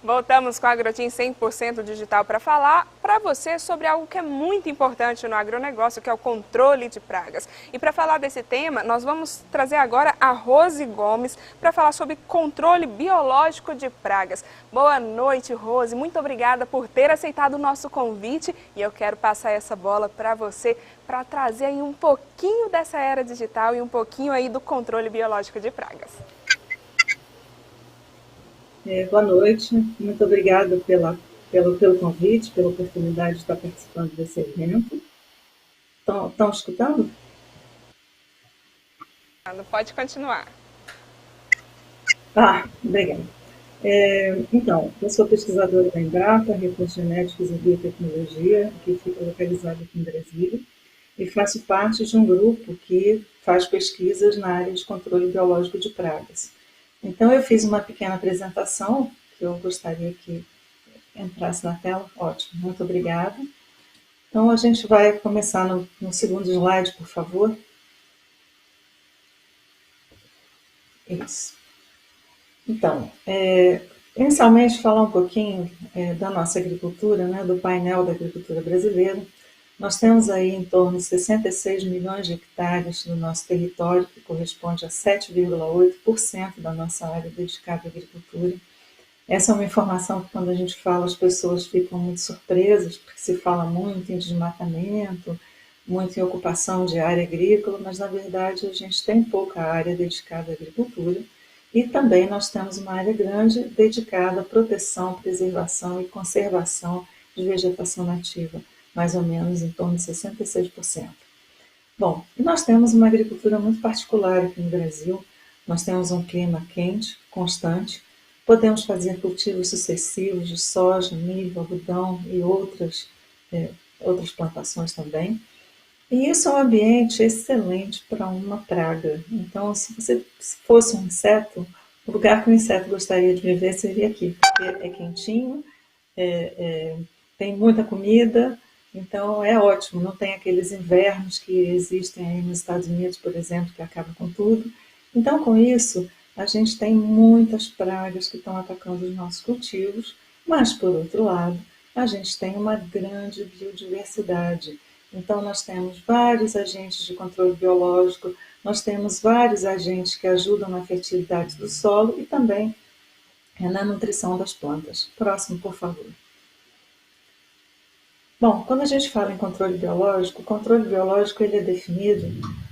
Voltamos com a Agrotim 100% digital para falar para você sobre algo que é muito importante no agronegócio, que é o controle de pragas. E para falar desse tema, nós vamos trazer agora a Rose Gomes para falar sobre controle biológico de pragas. Boa noite, Rose. Muito obrigada por ter aceitado o nosso convite e eu quero passar essa bola para você para trazer aí um pouquinho dessa era digital e um pouquinho aí do controle biológico de pragas. Boa noite, muito obrigada pelo convite, pela oportunidade de estar participando desse evento. Estão escutando? Pode continuar. Obrigada. Então, eu sou pesquisadora da Embrapa, Recursos Genéticos e Biotecnologia, que fica localizada aqui em Brasília, e faço parte de um grupo que faz pesquisas na área de controle biológico de pragas. Então, eu fiz uma pequena apresentação, que eu gostaria que entrasse na tela. Ótimo, muito obrigada. Então, a gente vai começar no segundo slide, por favor. Isso. Então, inicialmente, falar um pouquinho da nossa agricultura, né, do painel da agricultura brasileira. Nós temos aí em torno de 66 milhões de hectares no nosso território, que corresponde a 7,8% da nossa área dedicada à agricultura. Essa é uma informação que, quando a gente fala, as pessoas ficam muito surpresas, porque se fala muito em desmatamento, muito em ocupação de área agrícola, mas, na verdade, a gente tem pouca área dedicada à agricultura. E também nós temos uma área grande dedicada à proteção, preservação e conservação de vegetação nativa, mais ou menos em torno de 66%. Bom, nós temos uma agricultura muito particular aqui no Brasil. Nós temos um clima quente, constante. Podemos fazer cultivos sucessivos de soja, milho, algodão e outras plantações também. E isso é um ambiente excelente para uma praga. Então, se você fosse um inseto, o lugar que o inseto gostaria de viver seria aqui, porque é quentinho, tem muita comida, então é ótimo. Não tem aqueles invernos que existem aí nos Estados Unidos, por exemplo, que acabam com tudo. Então, com isso, a gente tem muitas pragas que estão atacando os nossos cultivos, mas, por outro lado, a gente tem uma grande biodiversidade. Então, nós temos vários agentes de controle biológico, nós temos vários agentes que ajudam na fertilidade do solo e também na nutrição das plantas. Próximo, por favor. Bom, quando a gente fala em controle biológico, o controle biológico ele é definido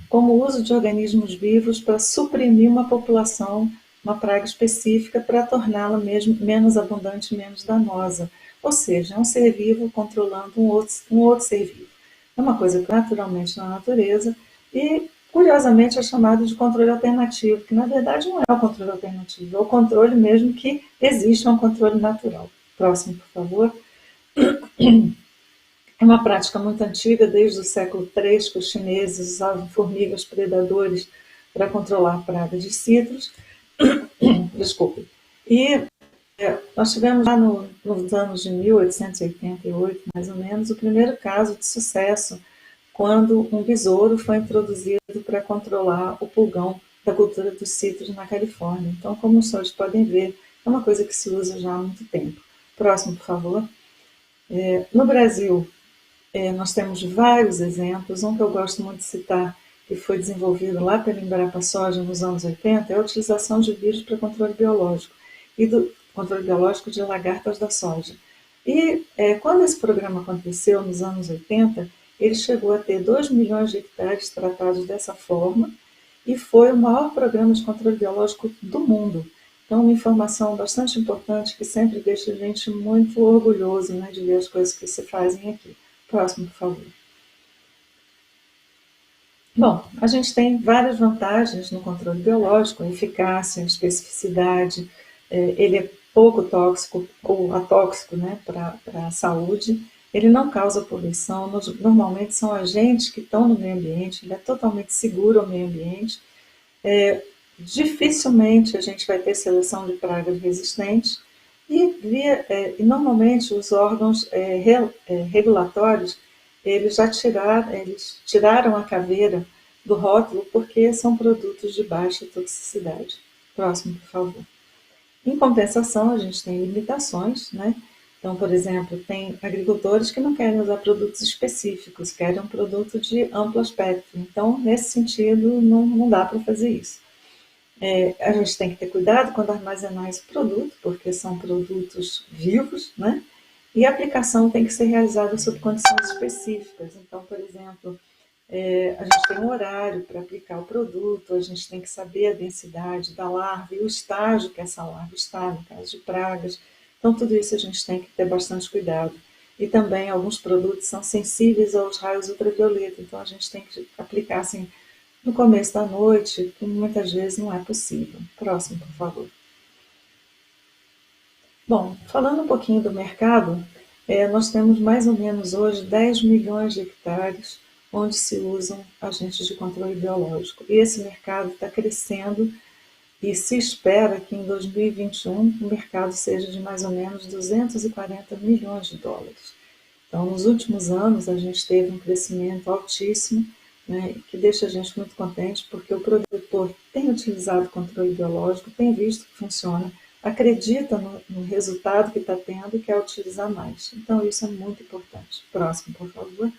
como o uso de organismos vivos para suprimir uma população, uma praga específica, para torná-la menos abundante e menos danosa. Ou seja, é um ser vivo controlando um outro ser vivo. É uma coisa que naturalmente na natureza e, curiosamente, é chamado de controle alternativo, que na verdade não é o controle alternativo, é o controle mesmo que existe, é um controle natural. Próximo, por favor. É uma prática muito antiga, desde o século III, que os chineses usavam formigas predadores para controlar a praga de citros. Desculpe. E nós tivemos lá nos anos de 1888, mais ou menos, o primeiro caso de sucesso, quando um besouro foi introduzido para controlar o pulgão da cultura dos citros na Califórnia. Então, como os senhores podem ver, é uma coisa que se usa já há muito tempo. Próximo, por favor. No Brasil, nós temos vários exemplos. Um que eu gosto muito de citar, que foi desenvolvido lá pela Embrapa Soja nos anos 80, é a utilização de vírus para controle biológico e do controle biológico de lagartas da soja. E quando esse programa aconteceu, nos anos 80, ele chegou a ter 2 milhões de hectares tratados dessa forma e foi o maior programa de controle biológico do mundo. Então, uma informação bastante importante que sempre deixa a gente muito orgulhoso, né, de ver as coisas que se fazem aqui. Próximo, por favor. Bom, a gente tem várias vantagens no controle biológico, a eficácia, a especificidade, ele é pouco tóxico ou atóxico, né, para a saúde, ele não causa poluição, normalmente são agentes que estão no meio ambiente, ele é totalmente seguro ao meio ambiente, dificilmente a gente vai ter seleção de pragas resistentes e normalmente os órgãos regulatórios eles tiraram a caveira do rótulo porque são produtos de baixa toxicidade. Próximo, por favor. Em compensação, a gente tem limitações, né? Então, por exemplo, tem agricultores que não querem usar produtos específicos, querem um produto de amplo espectro. Então, nesse sentido, não dá para fazer isso. A gente tem que ter cuidado quando armazenar esse produto, porque são produtos vivos, né? E a aplicação tem que ser realizada sob condições específicas. Então, por exemplo, a gente tem um horário para aplicar o produto, a gente tem que saber a densidade da larva e o estágio que essa larva está, no caso de pragas. Então, tudo isso a gente tem que ter bastante cuidado. E também alguns produtos são sensíveis aos raios ultravioleta, então a gente tem que aplicar assim no começo da noite, que muitas vezes não é possível. Próximo, por favor. Bom, falando um pouquinho do mercado, nós temos mais ou menos hoje 10 milhões de hectares onde se usam agentes de controle biológico. E esse mercado está crescendo e se espera que em 2021 o mercado seja de mais ou menos 240 milhões de dólares. Então, nos últimos anos, a gente teve um crescimento altíssimo, né, que deixa a gente muito contente, porque o produtor tem utilizado controle biológico, tem visto que funciona, acredita no resultado que está tendo e quer utilizar mais. Então, isso é muito importante. Próximo, por favor.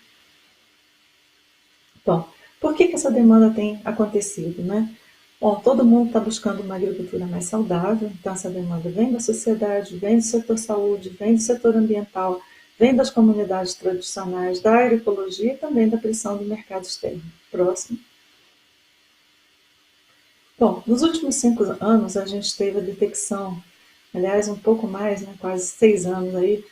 Bom, por que essa demanda tem acontecido, né? Bom, todo mundo está buscando uma agricultura mais saudável, então essa demanda vem da sociedade, vem do setor saúde, vem do setor ambiental, vem das comunidades tradicionais, da agroecologia e também da pressão do mercado externo. Próximo. Bom, nos últimos 5 anos a gente teve a detecção, aliás, um pouco mais, né, quase 6 anos aí,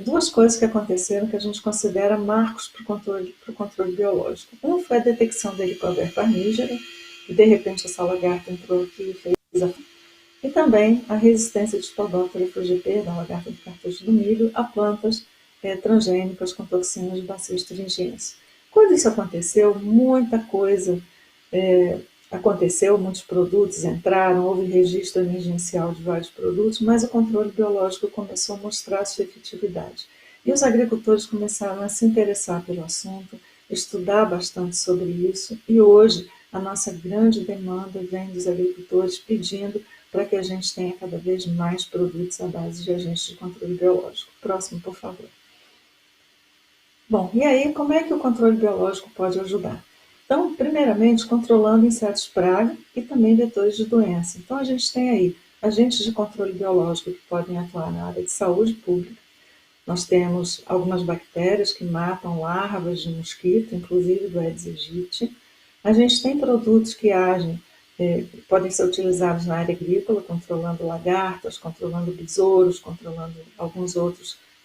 duas coisas que aconteceram que a gente considera marcos para o controle biológico. Um foi a detecção da Helicobacter parmígera, e de repente essa lagarta entrou aqui e fez a... E também a resistência de Spodoptera FGP, da lagarta do cartucho do milho, a plantas transgênicas com toxinas de bacilos thuringienses. Quando isso aconteceu, muita coisa aconteceu, muitos produtos entraram, houve registro emergencial de vários produtos, mas o controle biológico começou a mostrar sua efetividade. E os agricultores começaram a se interessar pelo assunto, estudar bastante sobre isso, e hoje a nossa grande demanda vem dos agricultores pedindo para que a gente tenha cada vez mais produtos à base de agentes de controle biológico. Próximo, por favor. Bom, e aí, como é que o controle biológico pode ajudar? Então, primeiramente, controlando insetos praga e também vetores de doença. Então, a gente tem aí agentes de controle biológico que podem atuar na área de saúde pública. Nós temos algumas bactérias que matam larvas de mosquito, inclusive do Aedes aegypti. A gente tem produtos que agem, podem ser utilizados na área agrícola, controlando lagartas, controlando besouros, controlando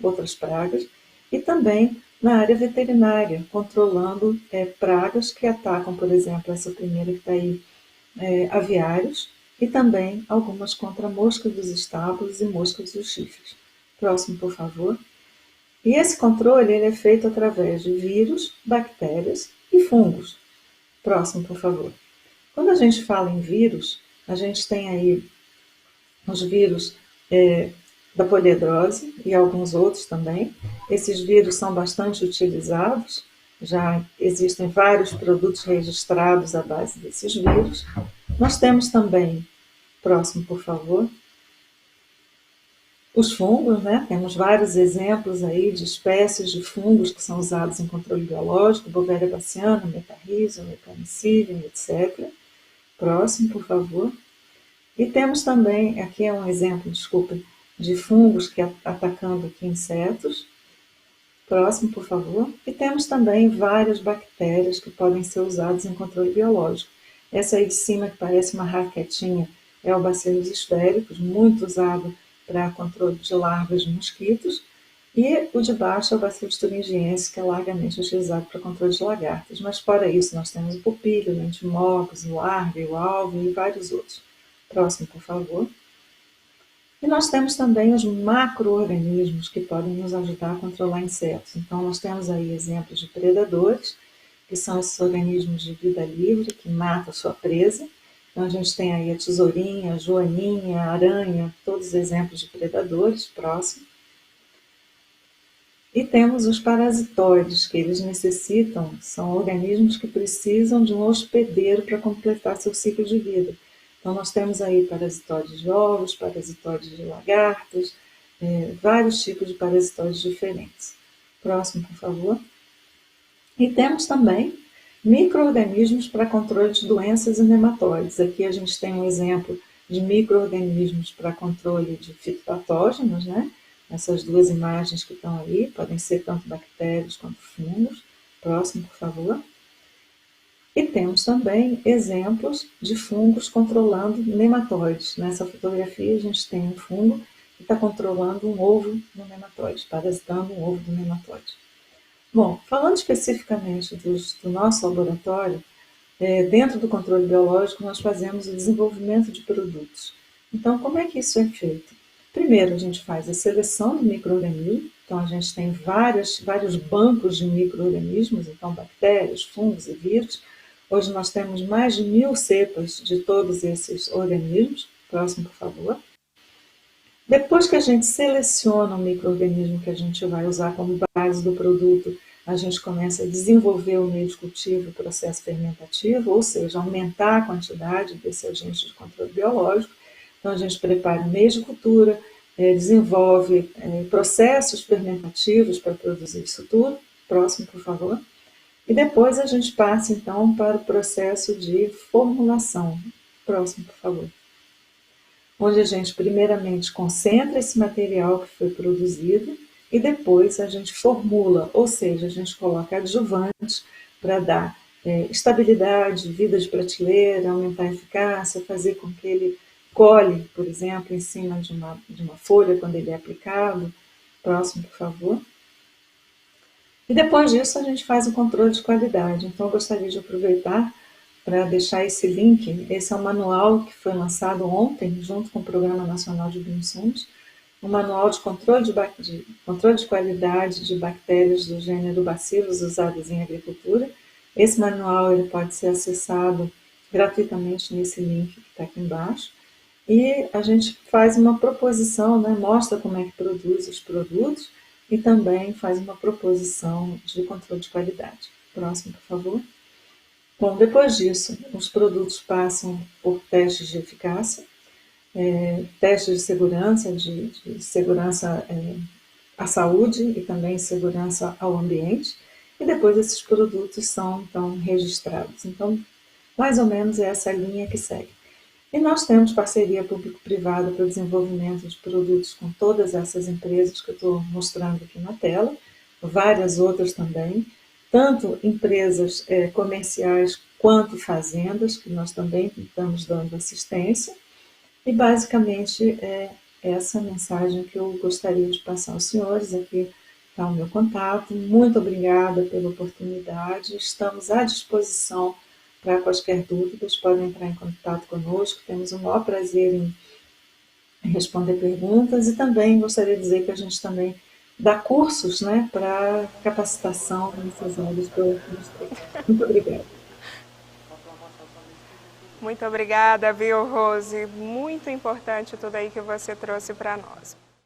outras pragas. E também na área veterinária, controlando pragas que atacam, por exemplo, essa primeira que está aí, aviários, e também algumas contra moscas dos estábulos e moscas dos chifres. Próximo, por favor. E esse controle ele é feito através de vírus, bactérias e fungos. Próximo, por favor. Quando a gente fala em vírus, a gente tem aí os vírus da poliedrose e alguns outros também. Esses vírus são bastante utilizados, já existem vários produtos registrados à base desses vírus. Nós temos também, próximo por favor, os fungos, né? Temos vários exemplos aí de espécies de fungos que são usados em controle biológico, Beauveria baciana, Metarrhizium, Mecanicilium, etc. Próximo, por favor. E temos também, aqui é um exemplo, desculpa, de fungos que atacando aqui insetos. Próximo, por favor. E temos também várias bactérias que podem ser usadas em controle biológico. Essa aí de cima, que parece uma raquetinha, é o Bacillus esféricos, muito usado para controle de larvas de mosquitos. E o de baixo é o Bacillus thuringiensis, que é largamente utilizado para controle de lagartas. Mas fora isso, nós temos o pupílio, o lentimocos, o larve, o alvo e vários outros. Próximo, por favor. E nós temos também os macro-organismos que podem nos ajudar a controlar insetos. Então, nós temos aí exemplos de predadores, que são esses organismos de vida livre, que matam a sua presa. Então, a gente tem aí a tesourinha, a joaninha, a aranha, todos exemplos de predadores. Próximo. E temos os parasitóides, que eles necessitam, são organismos que precisam de um hospedeiro para completar seu ciclo de vida. Então, nós temos aí parasitóides de ovos, parasitóides de lagartos, vários tipos de parasitóides diferentes. Próximo, por favor. E temos também micro-organismos para controle de doenças e nematóides. Aqui a gente tem um exemplo de micro-organismos para controle de fitopatógenos, né? Essas duas imagens que estão aí, podem ser tanto bactérias quanto fungos. Próximo, por favor. E temos também exemplos de fungos controlando nematóides. Nessa fotografia a gente tem um fungo que está controlando um ovo do nematóide, parasitando um ovo do nematóide. Bom, falando especificamente do nosso laboratório, dentro do controle biológico nós fazemos o desenvolvimento de produtos. Então, como é que isso é feito? Primeiro, a gente faz a seleção do micro-organismo. Então, a gente tem vários bancos de micro-organismos, então bactérias, fungos e vírus. Hoje nós temos mais de 1000 cepas de todos esses organismos. Próximo, por favor. Depois que a gente seleciona o micro-organismo que a gente vai usar como base do produto, a gente começa a desenvolver o meio de cultivo, o processo fermentativo, ou seja, aumentar a quantidade desse agente de controle biológico. Então, a gente prepara o meio de cultura, desenvolve processos fermentativos para produzir isso tudo. Próximo, por favor. E depois a gente passa, então, para o processo de formulação. Próximo, por favor. Onde a gente, primeiramente, concentra esse material que foi produzido e depois a gente formula, ou seja, a gente coloca adjuvantes para dar estabilidade, vida de prateleira, aumentar a eficácia, fazer com que ele colhe, por exemplo, em cima de uma folha quando ele é aplicado. Próximo, por favor. E depois disso a gente faz o controle de qualidade. Então eu gostaria de aproveitar para deixar esse link. Esse é um manual que foi lançado ontem, junto com o Programa Nacional de Bioinsumos, um manual de controle de qualidade de bactérias do gênero Bacillus usadas em agricultura. Esse manual ele pode ser acessado gratuitamente nesse link que está aqui embaixo. E a gente faz uma proposição, né, mostra como é que produz os produtos e também faz uma proposição de controle de qualidade. Próximo, por favor. Bom, depois disso, os produtos passam por testes de eficácia, testes de segurança à saúde e também segurança ao ambiente, e depois esses produtos são, então, registrados. Então, mais ou menos é essa linha que segue. E nós temos parceria público-privada para o desenvolvimento de produtos com todas essas empresas que eu estou mostrando aqui na tela, várias outras também, tanto empresas comerciais quanto fazendas, que nós também estamos dando assistência. E basicamente é essa mensagem que eu gostaria de passar aos senhores. Aqui está o meu contato. Muito obrigada pela oportunidade. Estamos à disposição para quaisquer dúvidas. Podem entrar em contato conosco. Temos o maior prazer em responder perguntas. E também gostaria de dizer que a gente também dá cursos, né, para capacitação nessas áreas que eu mostrei. Muito obrigada. Muito obrigada, viu, Rose? Muito importante tudo aí que você trouxe para nós.